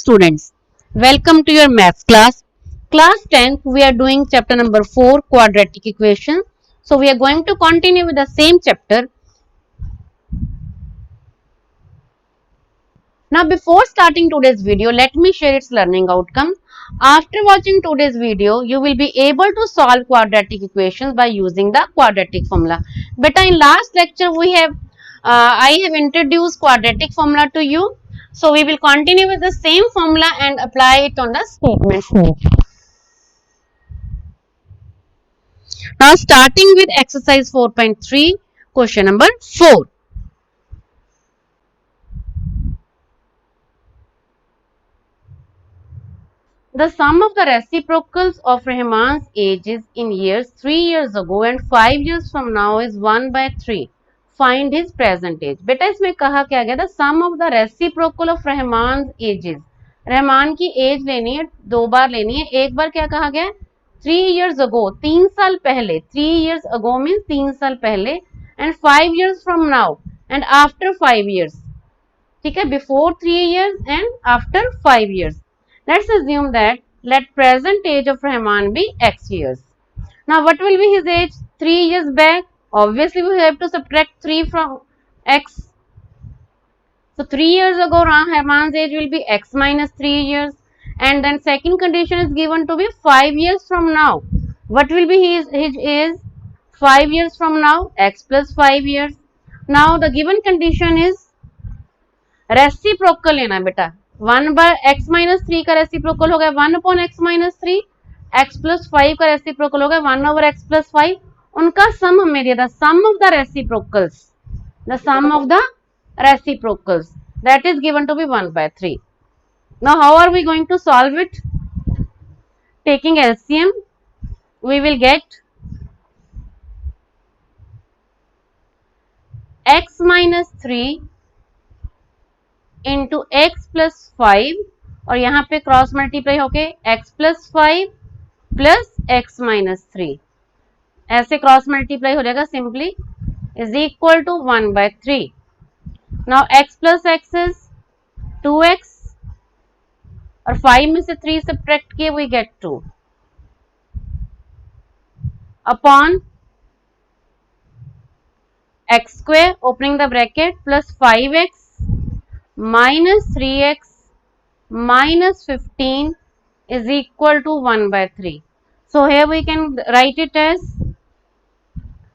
students, welcome to your maths class. Class 10th, we are doing chapter number 4, quadratic equations. So we are going to continue with the same chapter. Now before starting today's video, let me share its learning outcome. After watching today's video, you will be able to solve quadratic equations by using the quadratic formula. But in last lecture, I have introduced quadratic formula to you. So we will continue with the same formula and apply it on the statements. Now starting with exercise 4.3, question number 4. The sum of the reciprocals of Rahman's ages in years 3 years ago and 5 years from now is 1/3. Find his present age. बेटा इसमें कहा क्या गया था? Sum of the reciprocal of Rahman ages. Rahman की age लेनी है, 2 बार लेनी है. एक बार क्या कहा गया? 3 years ago, 3 साल पहले. 3 years ago means 3 साल पहले, and 5 years from now and after 5 years. ठीक है, before 3 years and after 5 years. Let's assume that let present age of Rahman be x years. Now what will be his age 3 years back? Obviously we have to subtract 3 from x. So 3 years ago Rahman's age will be x minus 3 years, and then second condition is given to be 5 years from now. What will be his age 5 years from now? X plus 5 years. Now the given condition is reciprocal लेना बेटा. 1/x minus 3 का reciprocal हो गया 1/x minus 3. x plus 5 का reciprocal हो गया 1/x plus 5. उनका सम हमें दिया था, sum of the reciprocals, the sum of the reciprocals that is given to be 1/3. Now how are we going to solve it? Taking LCM, we will get x minus 3 into x plus 5 और यहाँ पे cross multiply होके x plus 5 plus x minus 3, ऐसे cross multiply हो जाएगा simply, is equal to 1/3. Now x plus x is 2x और 5 में से 3 सब्ट्रैक्ट किए we get 2 upon x square opening the bracket plus 5x minus 3x minus 15 is equal to 1/3. So here we can write it as,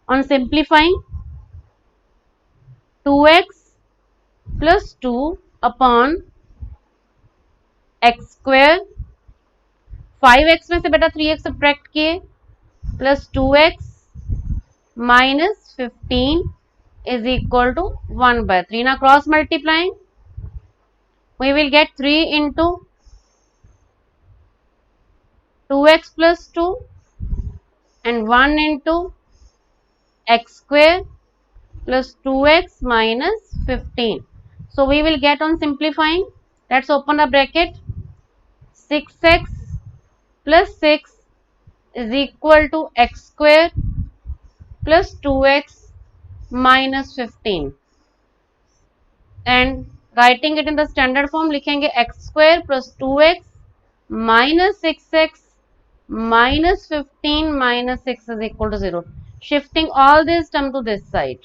on simplifying, 2x plus 2 upon x square, 5x में से बेटा 3x subtract किए, plus 2x minus 15 is equal to 1/3. Now cross multiplying, we will get 3 into 2x plus 2 and 1 into x square plus 2x minus 15. So we will get, on simplifying, let's open a bracket, 6x plus 6 is equal to x square plus 2x minus 15, and writing it in the standard form लिखेंगे x square plus 2x minus 6x minus 15 minus 6 is equal to 0. Shifting all this term to this side,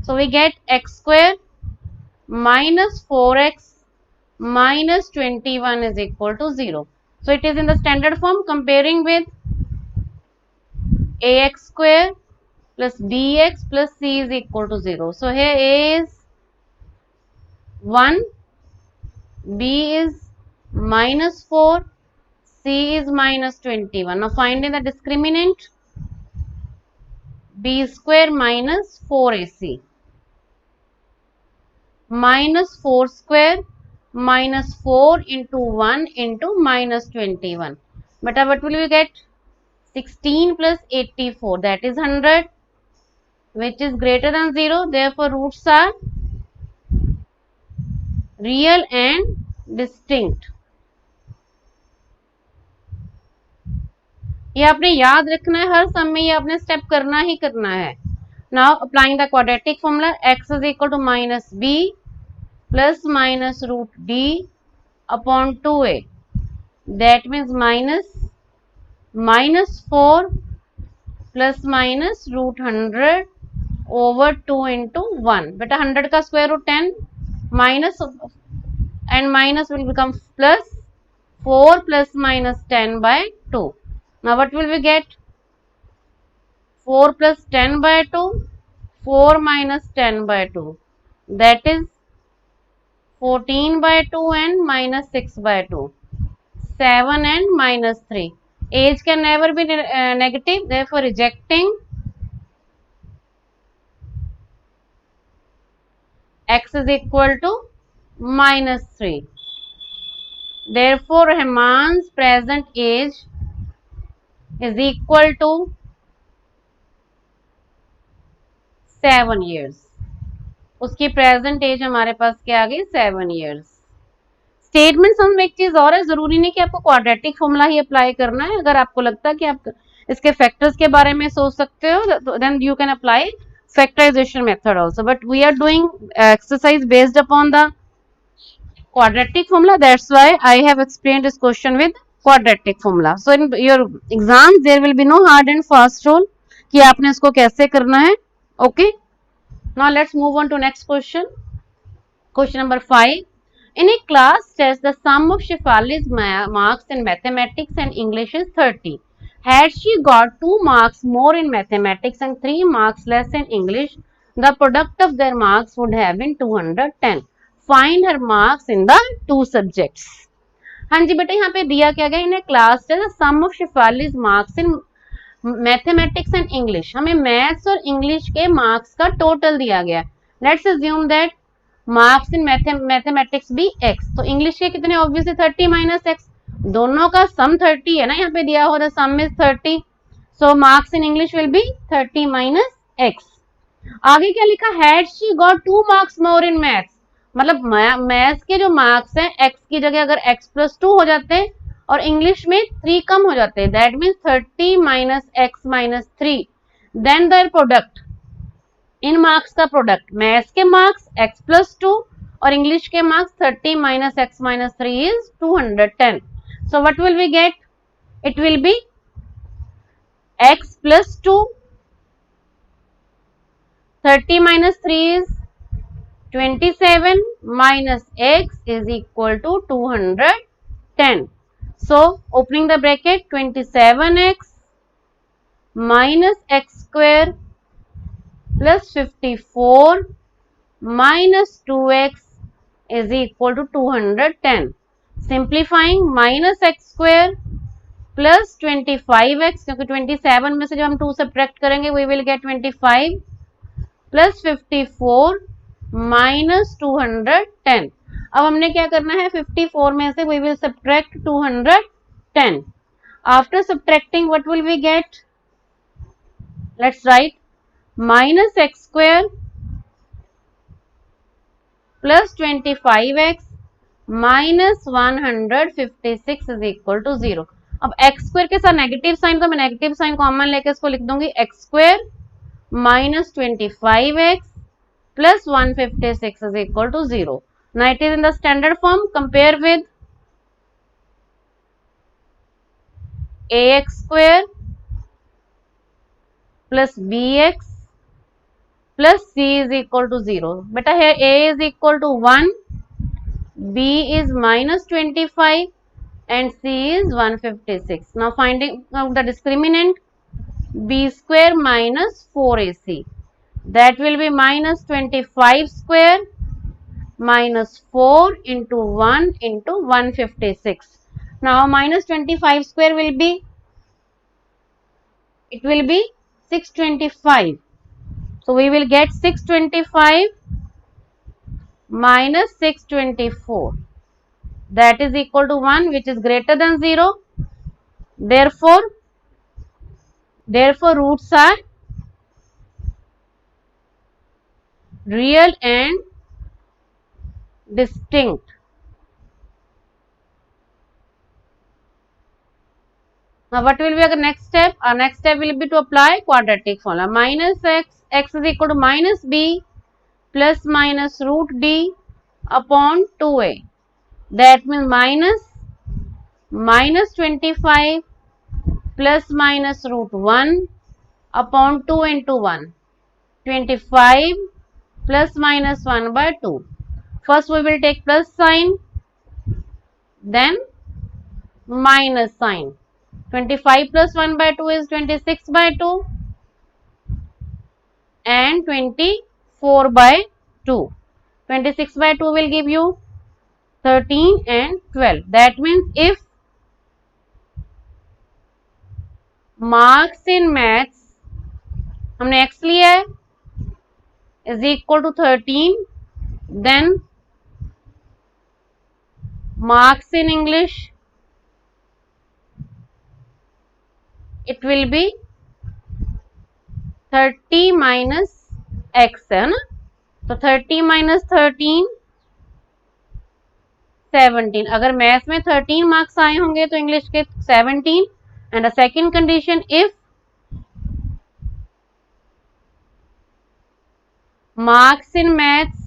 so we get x square minus 4x minus 21 is equal to 0. So it is in the standard form comparing with ax square plus bx plus c is equal to 0. So here a is 1, b is minus 4, c is minus 21. Now finding the discriminant, b square minus 4ac minus 4 square minus 4 into 1 into minus 21. But what will we get? 16 plus 84, that is 100, which is greater than 0. Therefore roots are real and distinct. ये आपने याद रखना है, हर समय ये आपने step करना ही करना है. Now applying the quadratic formula, x is equal to minus B plus minus root D upon 2a. That means minus 4 plus minus root 100 over 2 into 1. Beta 100 का square root 10 minus and minus will become plus 4 plus minus 10 by 2. Now what will we get? 4 plus 10 by 2, 4 minus 10 by 2. That is 14 by 2 and minus 6 by 2. 7 and minus 3. Age can never be negative, therefore rejecting x is equal to minus 3. Therefore, Rahman's present age is equal to 7 years. उसकी present as हमारे पास क्या आ गई 7 years. Statements हम एक चीज और है, जरूरी नहीं कि आपको क्वाड्रेटिक फॉर्मूला ही अप्लाई करना है. अगर आपको लगता है कि आप इसके फैक्टर्स के बारे में सोच सकते हो, then you can apply factorization method also, but we are doing exercise based upon the quadratic formula. That's why I have explained this question with quadratic formula. So in your exams there will be no hard and fast rule कि आपने इसको कैसे करना है. Okay, now let's move on to next question. Question number 5. In a class test, the sum of Shefali's marks in mathematics and English is 30. Had she got 2 marks more in mathematics and 3 marks less in English, the product of their marks would have been 210. Find her marks in the 2 subjects. हाँ जी बेटा, यहाँ पे दिया क्या गया, इन्हें class test the sum of Shefali's marks in mathematics and English. हमें maths और इंग्लिश के मार्क्स का टोटल दिया गया. Let's assume that marks in mathematics be x, तो इंग्लिश के कितने, ऑब्वियसली 30 माइनस x, दोनों का सम 30 है ना, यहाँ पे दिया हुआ सम is 30. So marks in English will be 30 minus x. आगे क्या लिखा, had she got 2 marks more in maths, मतलब मैथ्स के जो मार्क्स हैं x की जगह अगर x प्लस 2 हो जाते हैं और इंग्लिश में 3 कम हो जाते हैं, that means 30 minus x minus 3. Then their product, इन मार्क्स का प्रोडक्ट, मैथ्स के मार्क्स x प्लस 2 और इंग्लिश के marks 30 minus x minus 3 is 210. So what will we get? It will be x plus 2, 30 minus 3 is 27 minus x is equal to 210. So opening the bracket, 27x minus x square plus 54 minus 2x is equal to 210. Simplifying minus x square plus 25x, क्योंकि 27 में से जब हम 2 subtract करेंगे we will get 25 plus 54 minus 210. अब हमने क्या करना है, 54 में से we will subtract 210. After subtracting what will we get, let's write minus x square plus 25x minus 156 is equal to 0. अब एक्स स्क्वायर के साथ नेगेटिव साइन, तो मैं नेगेटिव साइन कॉमन लेके इसको लिख दूंगी, x square minus 25x plus 156 is equal to 0. Now it is in the standard form. Compare with ax square plus bx plus c is equal to 0. बेटा है a is equal to 1, b is minus 25 and c is 156. Now finding out the discriminant, b square minus 4ac, that will be minus 25 square minus 4 into 1 into 156. Now minus 25 square will be, it will be 625. So we will get 625 minus 624, that is equal to 1, which is greater than 0. Therefore roots are real and distinct. Now what will be our next step? Our next step will be to apply quadratic formula. Minus x is equal to minus b plus minus root d upon 2a. That means minus 25 plus minus root 1 upon 2 into 1. 25 plus minus 1 by 2. First we will take plus sign, then minus sign. 25 plus 1 by 2 is 26 by 2 and 24 by 2. 26 by 2 will give you 13 and 12. That means if marks in maths हमने x लिया है is equal to 13, then marks in English it will be 30 minus x है ना, तो 30 minus 13 17. अगर maths में 13 marks आए होंगे तो इंग्लिश के 17. And the second condition if marks in maths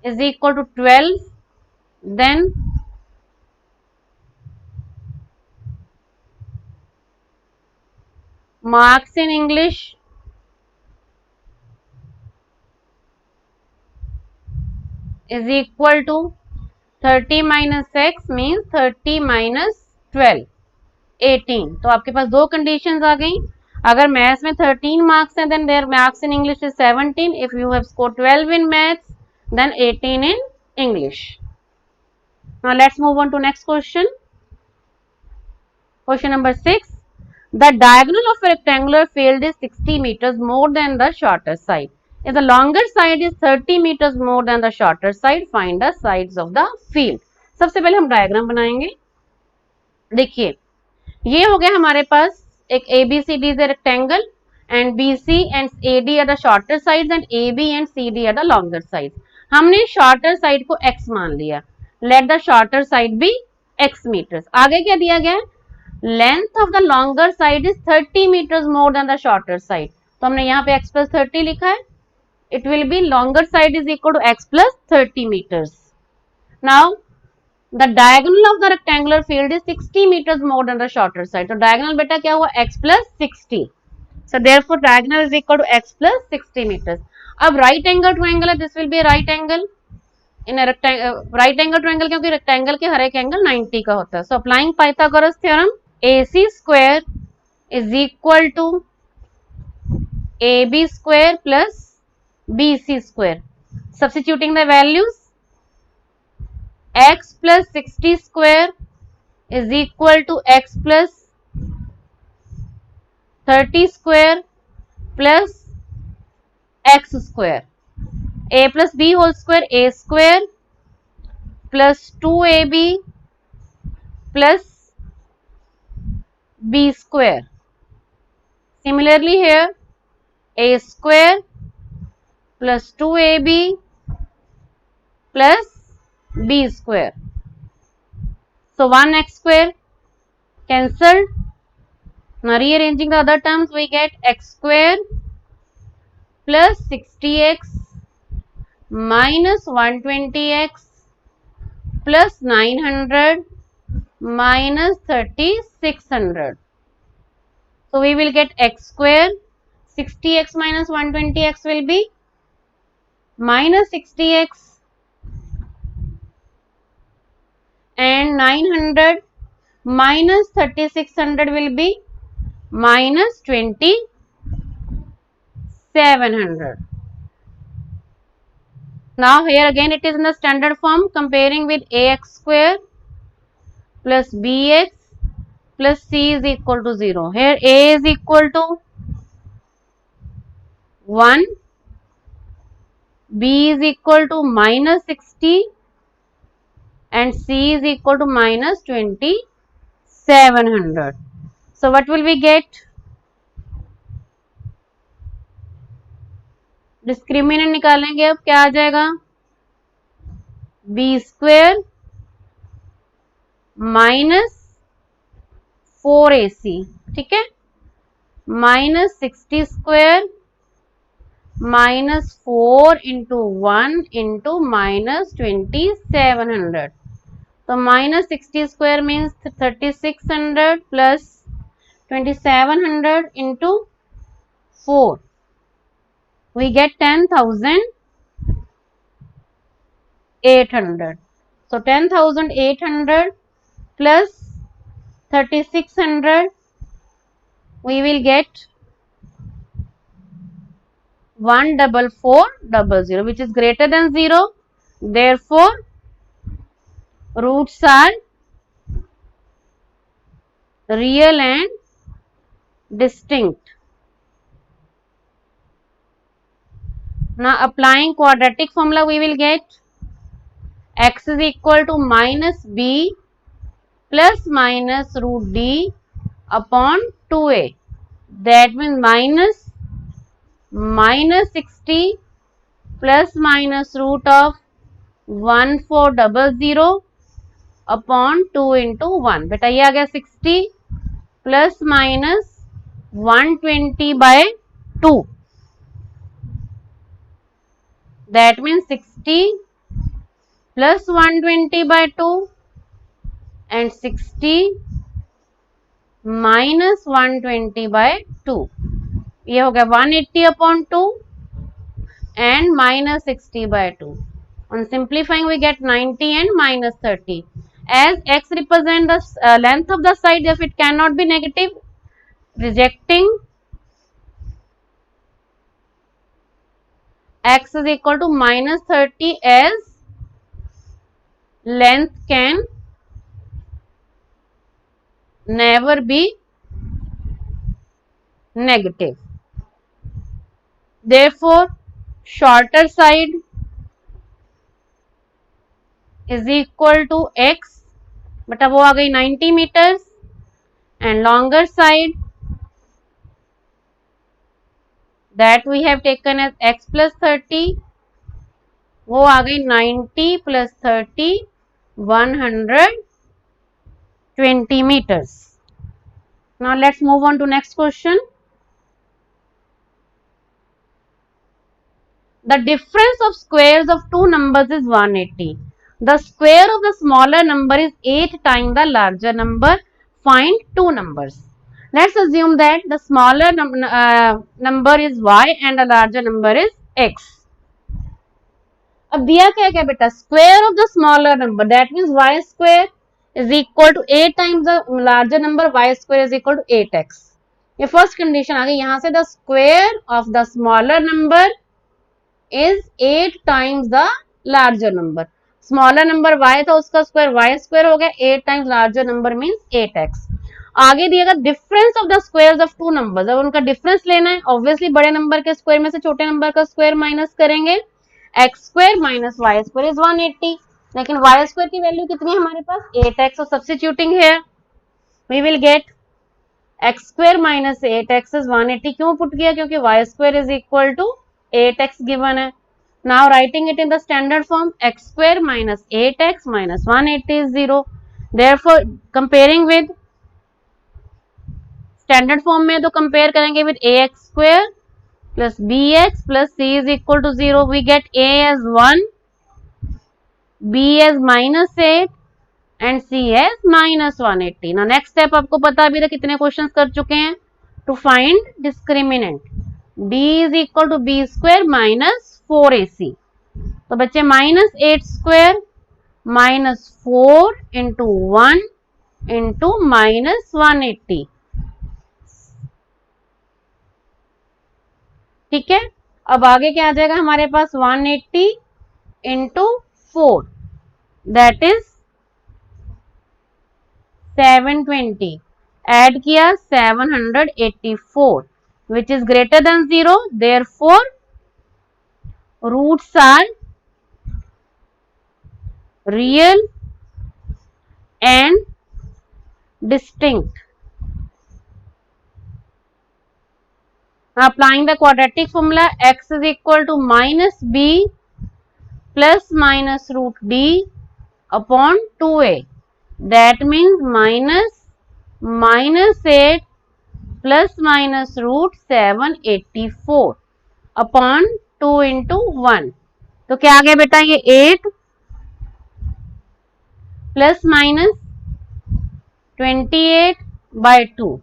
is equal to 12, then marks in English is equal to 30 minus x means 30 minus 12 18. तो आपके पास दो कंडीशंस आ गई. अगर मैथ्स में 13 मार्क्स हैं then their marks in English is 17. if you have scored 12 in maths then 18 in English. Now let's move on to next question. Question number 6. The diagonal of a rectangular field is 60 meters more than the shorter side. If the longer side is 30 meters more than the shorter side, find the sides of the field. सबसे पहले हम diagram बनाएंगे. देखिए ये हो गया हमारे पास एक ABCD is a rectangle and BC and AD are the shorter sides and AB and CD are the longer sides. हमने shorter side को x मान लिया. Let the shorter side be x meters. आगे क्या दिया गया है? Length of the longer side is 30 meters more than the shorter side. तो हमने यहाँ पे x plus 30 लिखा है. It will be longer side is equal to x plus 30 meters. Now the diagonal of the rectangular field is 60 meters more than the shorter side. So diagonal बेटा क्या हुआ? x plus 60. So therefore diagonal is equal to x plus 60 meters. अब right angle triangle है, this will be a right angle in a rectangle. Right angle triangle क्योंकि rectangle के हर एक angle 90 का होता है. So applying Pythagoras theorem, AC square is equal to AB square plus BC square. Substituting the values, x plus 60 square is equal to x plus 30 square plus x square. A plus b whole square, a square plus 2ab plus b square. Similarly here, a square plus 2ab plus b square. So 1x square cancelled. Now rearranging the other terms, we get x square plus 60x minus 120x plus 900 minus 3600. So we will get x square, 60x minus 120x will be minus 60x and 900 minus 3600 will be minus 2700. Now here again it is in the standard form, comparing with ax square plus bx plus c is equal to 0. Here a is equal to 1, b is equal to minus 60 and c is equal to minus 2700. So what will we get? Discriminant निकालेंगे. अब क्या आ जाएगा? B square minus 4ac, ठीक है, minus 60 square minus 4 into 1 into minus 2700. So minus 60 square means 3600 plus 2700 into 4. We get 10,800. So 10,800 plus 3600, we will get 14400, which is greater than 0. Therefore, roots are real and distinct. Now applying quadratic formula, we will get x is equal to minus b plus minus root d upon 2a. That means minus 60 plus minus root of 1400 upon 2 into 1. बेटा ये आ गया 60 plus minus 120 by 2. That means 60 plus 120 by 2 and 60 minus 120 by 2. ये हो गया 180 upon 2 and minus 60 by 2. On simplifying, we get 90 and minus 30. As x represents the length of the side, if it cannot be negative, rejecting x is equal to minus 30 as length can never be negative. Therefore, shorter side is equal to x, but अब वो आ गई 90 meters, and longer side that we have taken as x plus 30, वो आ गई 90 plus 30, 120 meters. Now let's move on to next question. The difference of squares of two numbers is 180. The square of the smaller number is 8 times the larger number. Find two numbers. Let's assume that the smaller number is y and the larger number is x. अब दिया क्या क्या बेटा, square of the smaller number, that means y square is equal to 8 times the larger number, y square is equal to 8x. ये first condition आ गई. यहाँ से the square of the smaller number is 8 times the larger number. Smaller number y था, उसका square y square हो गया, 8 times larger number means 8x. आगे दिएगा difference of the squares of two numbers. अब उनका difference लेना है, obviously बड़े number के square में से छोटे number का square minus करेंगे. x square minus y square is 180. लेकिन y square की वैल्यू कितनी है हमारे पास, 8x. So substituting here we will get x square minus 8x is 180. क्यों पुट किया, क्योंकि y square is equal to 8x given है. Now writing it in the standard form, x square minus 8x minus 180 is 0. Therefore comparing with standard form में तो compare करेंगे with ax square plus bx plus c is equal to 0. We get a as 1, b as minus 8 and c as minus 180. Now next step आपको पता अभी तक कितने questions कर चुके हैं. To find discriminant, d is equal to b square minus 4ac. तो बच्चे minus 8 square minus 4 into 1 into minus 180. ठीक है. अब आगे क्या आ जाएगा हमारे पास, 180 into 4, that is 720. ऐड किया 784, which is greater than 0. Therefore roots are real and distinct. Now applying the quadratic formula, x is equal to minus b plus minus root d upon 2a. That means minus 8 plus minus root 784. Upon 2 into 1। तो क्या आ गया बेटा, ये 8 plus minus 28/2,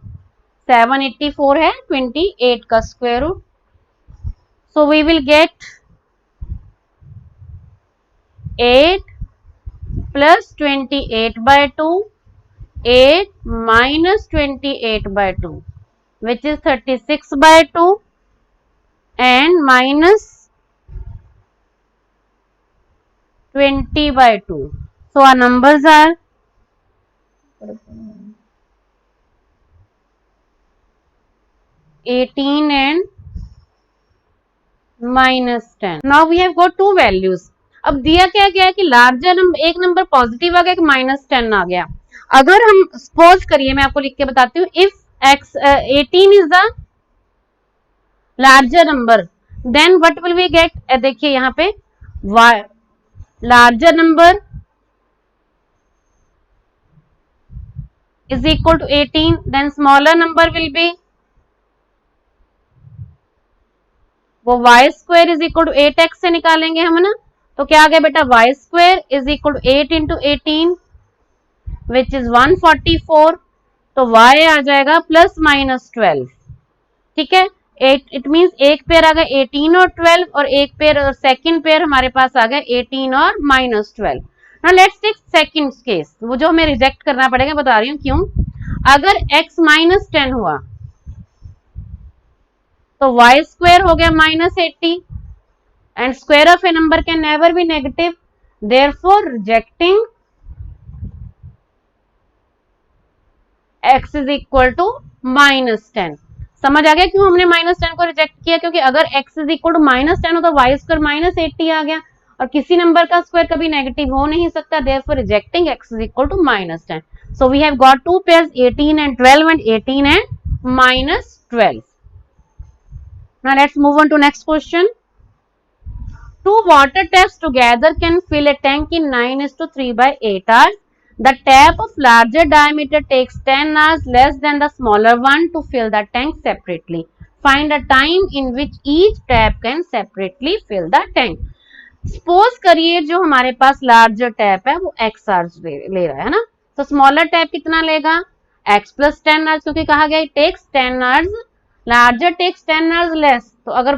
784 है, 28 का square root. So we will get 8 plus 28/2, 8 minus 28/2, which is 36/2, and minus 20/2. So our numbers are 18 and -10. Now we have got two values. अब दिया क्या गया है कि लार्जर नंबर, एक नंबर पॉजिटिव आ गया, कि -10 आ गया। अगर हम सपोज करिए, मैं आपको लिख के बताती हूँ, if x 18 is the larger number, then what will we get, देखिए यहाँ पे y larger number is equal to 18, then smaller number will be, वो y square is equal to 8x से निकालेंगे हम, है ना। तो क्या आ गया बेटा, y square is equal to 8 into 18 which is 144। तो y आ जाएगा प्लस माइनस 12, ठीक है। 8 इट मीन्स एक पेयर आ गया 18 और 12, और एक पेयर और सेकंड पेयर हमारे पास आ गया 18 और -12। Now let's take second case, वो जो हमें रिजेक्ट करना पड़ेगा, बता रही हूँ क्यों। अगर x -10 हुआ तो y स्क्वायर हो गया -80, and square of a number can never be negative, therefore rejecting x is equal to -10। समझ आ गया क्यों हमने -10 को रिजेक्ट किया, क्योंकि अगर x इज इक्वल टू -10 हो तो y स्क्वायर -80 आ गया, और किसी नंबर का स्क्वायर कभी नेगेटिव हो नहीं सकता, therefore rejecting x is equal to -10। So we have got two pairs 18 and 12 and 18 and -12. Now let's move on to next question. Two water taps together can fill a tank in 9:3/8 hours. The tap of larger diameter takes 10 hours less than the smaller one to fill the tank separately. Find the time in which each tap can separately fill the tank. Suppose करिए जो हमारे पास larger tap है वो x hours ले रहा है ना, तो स्मॉलर टैप कितना लेगा, x plus 10 hours, क्योंकि कहा गया takes 10 hours, larger takes 10 hours less. तो अगर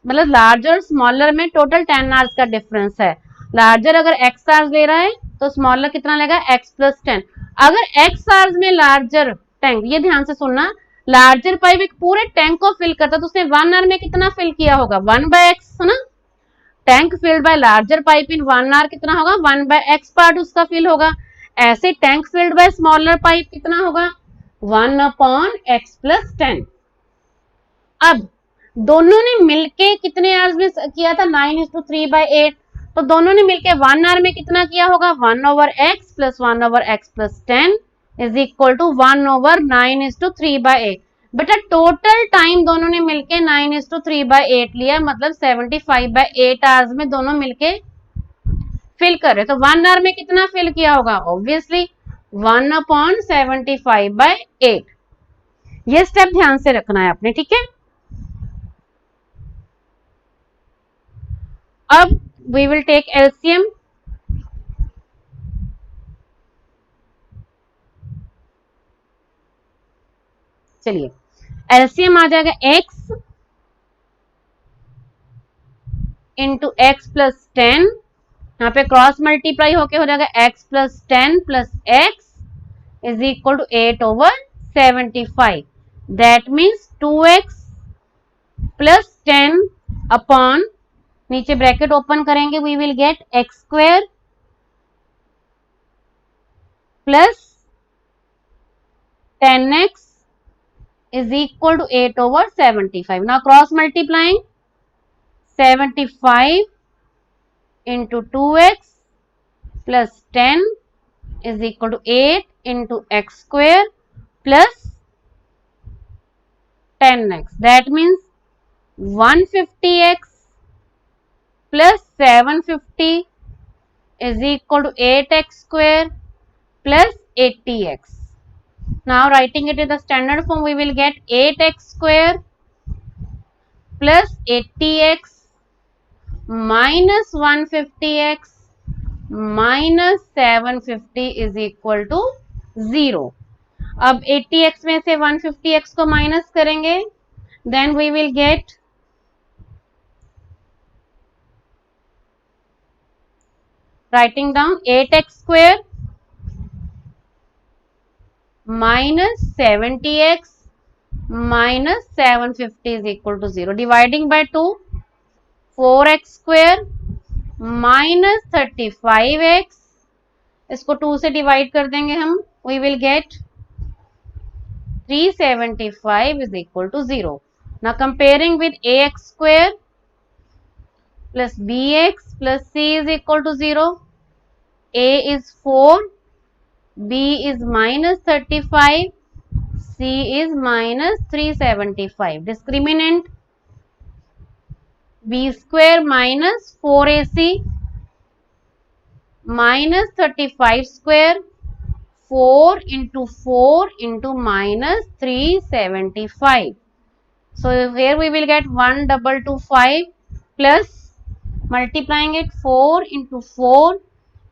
मतलब लार्जर और स्मॉलर में टोटल 10 hours का डिफरेंस है, लार्जर अगर x hours ले रहा है तो स्मॉलर कितना लेगा, x plus 10। अगर x hours में लार्जर टैंक, ये ध्यान से सुनना, लार्जर पाइप एक पूरे टैंक को फिल करता है, तो उसने 1 hour में कितना फिल किया होगा, 1/x, है ना। Tank filled by larger pipe in 1 hour कितना होगा, 1/x पार्ट उसका फिल होगा। ऐसे tank filled by smaller pipe कितना होगा, 1/x plus 10। अब दोनों ने मिलके कितने आवर्स में किया था, 9:3/8, तो दोनों ने मिलके 1 hour में कितना किया होगा, 1/x plus 1/x plus 10 is equal to 1/9:3/8। बेटा टोटल टाइम दोनों ने मिलके 9:3/8 लिया, मतलब 75/8 आवर्स में दोनों मिलके फिल कर रहे। तो 1 hour में कितना फिल किया होगा, ऑब्वियसली 1/75/8। ये स्टेप ध्यान से रखना है आपने, ठीक है। अब वी विल टेक एलसीएम। चलिए एलसीएम आ जाएगा x इंटू एक्स प्लस 10, यहाँ पे क्रॉस मल्टीप्लाई होके हो जाएगा x plus 10 plus x is equal to 8/75। That means 2x plus 10 upon, नीचे ब्रैकेट ओपन करेंगे, we will get x square plus 10x is equal to 8/75। Now cross multiplying, 75 into 2x plus 10 is equal to 8 into x square plus 10x. That means 150x plus 750 is equal to 8x square plus 80x. Now writing it in the standard form, we will get 8x square plus 80x minus 150x minus 750 is equal to 0. अब 80x में से 150x को minus करेंगे, then we will get writing down 8x square minus 70x minus 750 is equal to 0. Dividing by 2, 4x square minus 35x, इसको 2 से divide कर देंगे हम, we will get 375 is equal to 0. Now comparing with ax square plus bx plus c is equal to 0. A is 4, B is minus 35, C is minus 375. Discriminant B square minus 4AC minus 35 square, 4 into 4 into minus 375. So here we will get 1225 plus multiplying it 4 into 4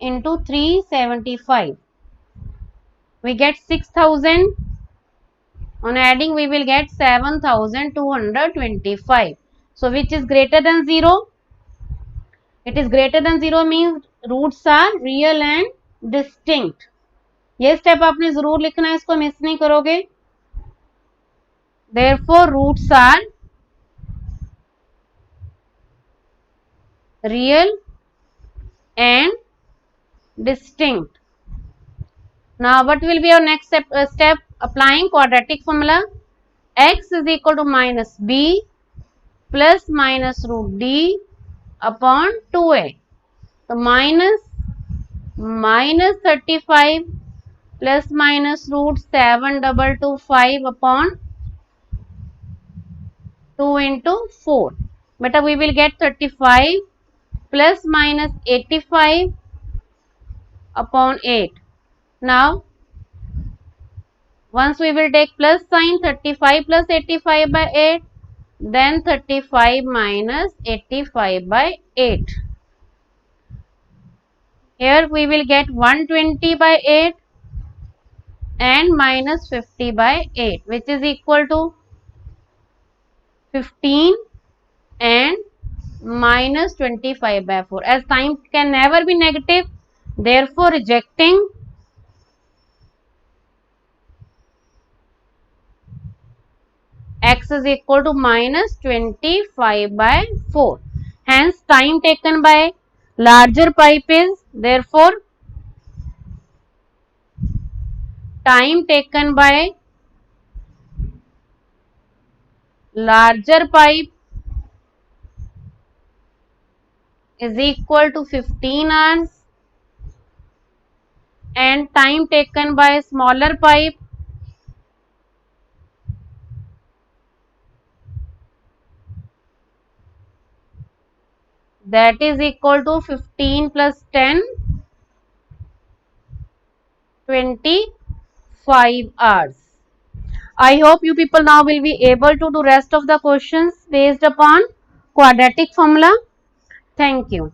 into 375. We get 6000. On adding we will get 7225. So which is greater than 0? It is greater than 0 means roots are real and distinct. ये step आपने जरूर लिखना है, इसको miss नहीं करोगे. Therefore roots are real and distinct. Now what will be our next step? Applying quadratic formula. X is equal to minus b plus minus root d upon 2a. So minus 35 plus minus root 7225 upon 2 into 4. But we will get 35 plus minus 85 upon 8. Now once we will take plus sign, 35 plus 85 by 8, then 35 minus 85 by 8. Here we will get 120 by 8 and minus 50 by 8, which is equal to 15 and minus 25 by 4. As time can never be negative, therefore rejecting x is equal to minus 25 by 4. Hence time taken by larger pipe is, therefore time taken by larger pipe is equal to 15 hours and time taken by smaller pipe that is equal to 15 plus 10, 25 hours. I hope you people now will be able to do rest of the questions based upon quadratic formula. Thank you.